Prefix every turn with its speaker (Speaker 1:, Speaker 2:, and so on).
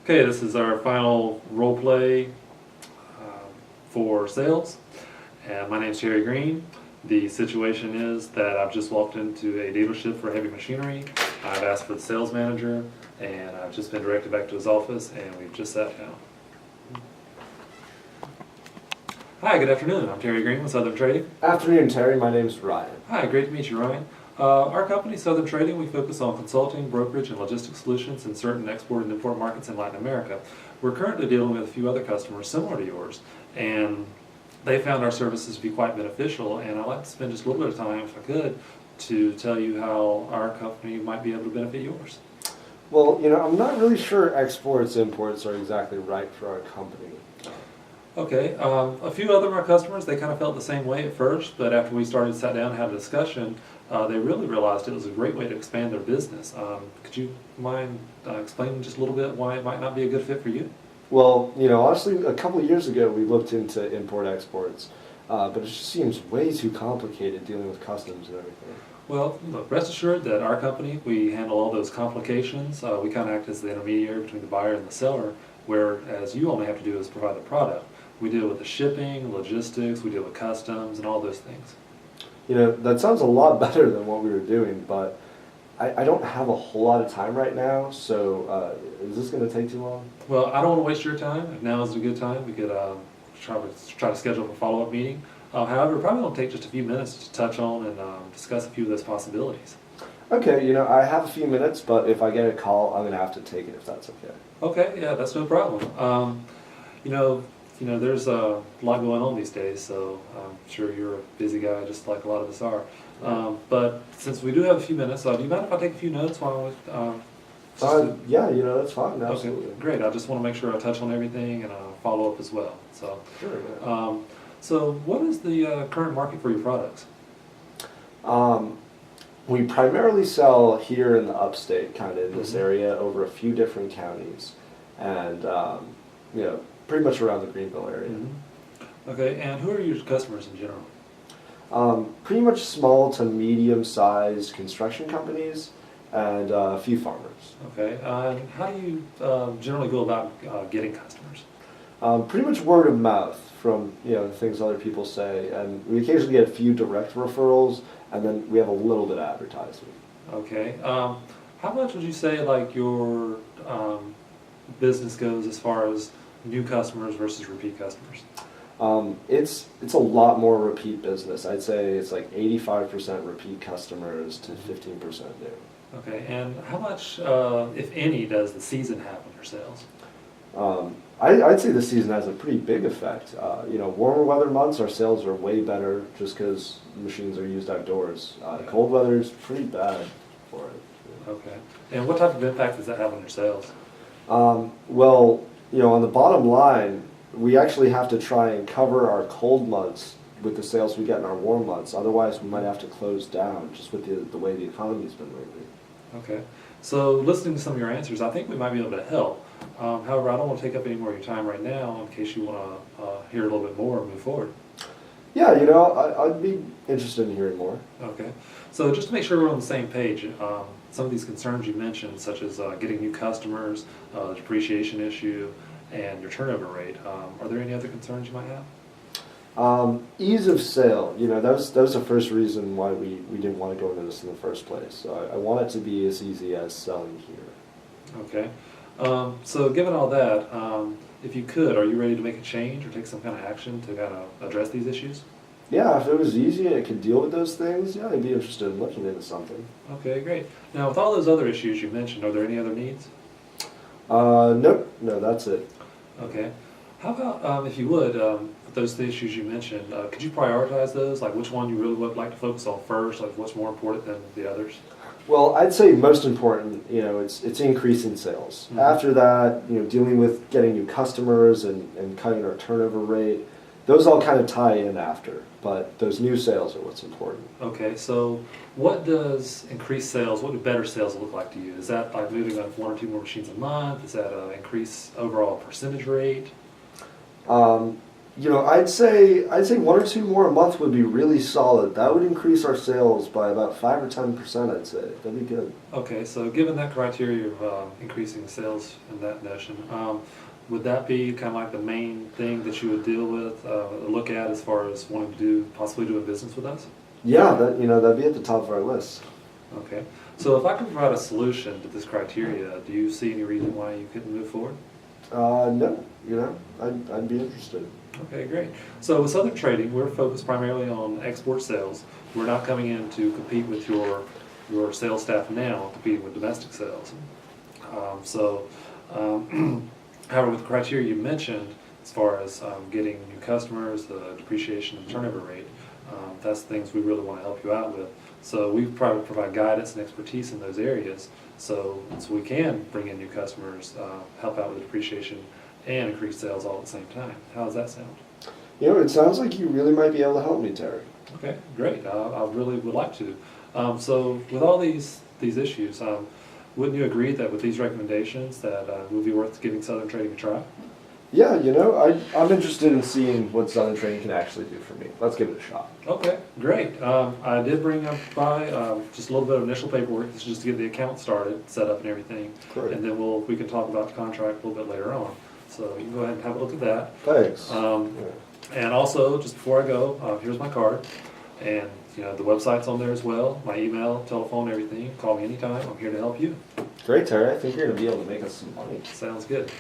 Speaker 1: Okay, this is our final role play for sales. And my name's Terry Green. The situation is that I've just walked into a dealership for heavy machinery. I've asked for the sales manager, and I've just been directed back to his office, and we've just sat down. Hi, good afternoon. I'm Terry Green with Southern Trading.
Speaker 2: Afternoon, Terry. My name's Ryan.
Speaker 1: Hi, great to meet you, Ryan. Our company, Southern Trading, we focus on consulting, brokerage, and logistics solutions in certain export and import markets in Latin America. We're currently dealing with a few other customers similar to yours, and they found our services to be quite beneficial, and I'd like to spend just a little bit of time, if I could, to tell you how our company might be able to benefit yours.
Speaker 2: Well, I'm not really sure exports, imports are exactly right for our company.
Speaker 1: Okay, a few other of our customers, they kind of felt the same way at first, but after we sat down and had a discussion, they really realized it was a great way to expand their business. Could you mind explaining just a little bit why it might not be a good fit for you?
Speaker 2: Well, honestly, a couple of years ago we looked into import-exports, but it just seems way too complicated dealing with customs and everything.
Speaker 1: Well, look, rest assured that our company, we handle all those complications. We kind of act as the intermediary between the buyer and the seller, whereas you only have to do is provide the product. We deal with the shipping, logistics, we deal with customs, and all those things.
Speaker 2: That sounds a lot better than what we were doing, but I don't have a whole lot of time right now, so is this going to take too long?
Speaker 1: Well, I don't want to waste your time. If now is a good time, we could try to schedule a follow-up meeting. However, it probably won't take just a few minutes to touch on and discuss a few of those possibilities.
Speaker 2: Okay, I have a few minutes, but if I get a call, I'm going to have to take it if that's okay.
Speaker 1: Okay, yeah, that's no problem. There's a lot going on these days, so I'm sure you're a busy guy, just like a lot of us are. But since we do have a few minutes, do you mind if I take a few notes while
Speaker 2: yeah, that's fine. Absolutely.
Speaker 1: Okay, great. I just want to make sure I touch on everything and follow up as well. So,
Speaker 2: Sure. Yeah.
Speaker 1: So what is the current market for your products?
Speaker 2: We primarily sell here in the upstate, kind of in this area, over a few different counties, and pretty much around the Greenville area.
Speaker 1: Okay, and who are your customers in general?
Speaker 2: Pretty much small to medium-sized construction companies and a few farmers.
Speaker 1: Okay, and how do you generally go about getting customers?
Speaker 2: Pretty much word of mouth from the things other people say, and we occasionally get a few direct referrals, and then we have a little bit of advertising.
Speaker 1: Okay, how much would you say like your business goes as far as new customers versus repeat customers?
Speaker 2: It's a lot more repeat business. I'd say it's like 85% repeat customers to 15% new.
Speaker 1: Okay, and how much, if any, does the season have on your sales?
Speaker 2: I'd say the season has a pretty big effect. Warmer weather months, our sales are way better just because machines are used outdoors. Cold weather is pretty bad for it.
Speaker 1: Okay, and what type of impact does that have on your sales?
Speaker 2: Well, on the bottom line, we actually have to try and cover our cold months with the sales we get in our warm months. Otherwise, we might have to close down just with the way the economy's been lately.
Speaker 1: Okay, so listening to some of your answers, I think we might be able to help. However, I don't want to take up any more of your time right now in case you want to hear a little bit more and move forward.
Speaker 2: Yeah, I'd be interested in hearing more.
Speaker 1: Okay, so just to make sure we're on the same page, some of these concerns you mentioned, such as getting new customers, the depreciation issue, and your turnover rate, are there any other concerns you might have?
Speaker 2: Ease of sale, that was the first reason why we didn't want to go into this in the first place. So I want it to be as easy as selling here.
Speaker 1: Okay, so given all that, if you could, are you ready to make a change or take some kind of action to kind of address these issues?
Speaker 2: Yeah, if it was easy and it could deal with those things, yeah, I'd be interested in looking into something.
Speaker 1: Okay, great. Now, with all those other issues you mentioned, are there any other needs?
Speaker 2: Nope, no, that's it.
Speaker 1: Okay. How about, if you would, with those issues you mentioned, could you prioritize those? Like which one you really would like to focus on first? Like what's more important than the others?
Speaker 2: Well, I'd say most important, it's increasing sales.
Speaker 1: Mm-hmm.
Speaker 2: After that, dealing with getting new customers and cutting our turnover rate, those all kind of tie in after, but those new sales are what's important.
Speaker 1: Okay, so what does increased sales, what do better sales look like to you? Is that like moving on 1 or 2 more machines a month? Is that an increased overall percentage rate?
Speaker 2: You know, I'd say 1 or 2 more a month would be really solid. That would increase our sales by about 5 or 10%. I'd say that'd be good.
Speaker 1: Okay, so given that criteria of increasing sales in that notion, would that be kind of like the main thing that you would deal with, look at as far as wanting to do, possibly doing business with us?
Speaker 2: Yeah, that'd be at the top of our list.
Speaker 1: Okay, so if I can provide a solution to this criteria, do you see any reason why you couldn't move forward?
Speaker 2: No, I'd be interested.
Speaker 1: Okay, great. So with Southern Trading, we're focused primarily on export sales. We're not coming in to compete with your sales staff now, competing with domestic sales. However, with the criteria you mentioned, as far as getting new customers, the depreciation and turnover rate, that's things we really want to help you out with. So we provide guidance and expertise in those areas, so we can bring in new customers, help out with the depreciation, and increase sales all at the same time. How does that sound?
Speaker 2: You know, it sounds like you really might be able to help me, Terry.
Speaker 1: Okay, great. I really would like to. So with all these issues, wouldn't you agree that with these recommendations that it would be worth giving Southern Trading a try?
Speaker 2: Yeah, I'm interested in seeing what Southern Trading can actually do for me. Let's give it a shot.
Speaker 1: Okay, great. I did bring up just a little bit of initial paperwork. This is just to get the account started, set up and everything.
Speaker 2: Great.
Speaker 1: And then we can talk about the contract a little bit later on. So you can go ahead and have a look at that.
Speaker 2: Thanks.
Speaker 1: And also, just before I go, here's my card. And the website's on there as well. My email, telephone, everything. Call me anytime. I'm here to help you.
Speaker 2: Great, Terry. I think you're going to be able to make us some money.
Speaker 1: Sounds good.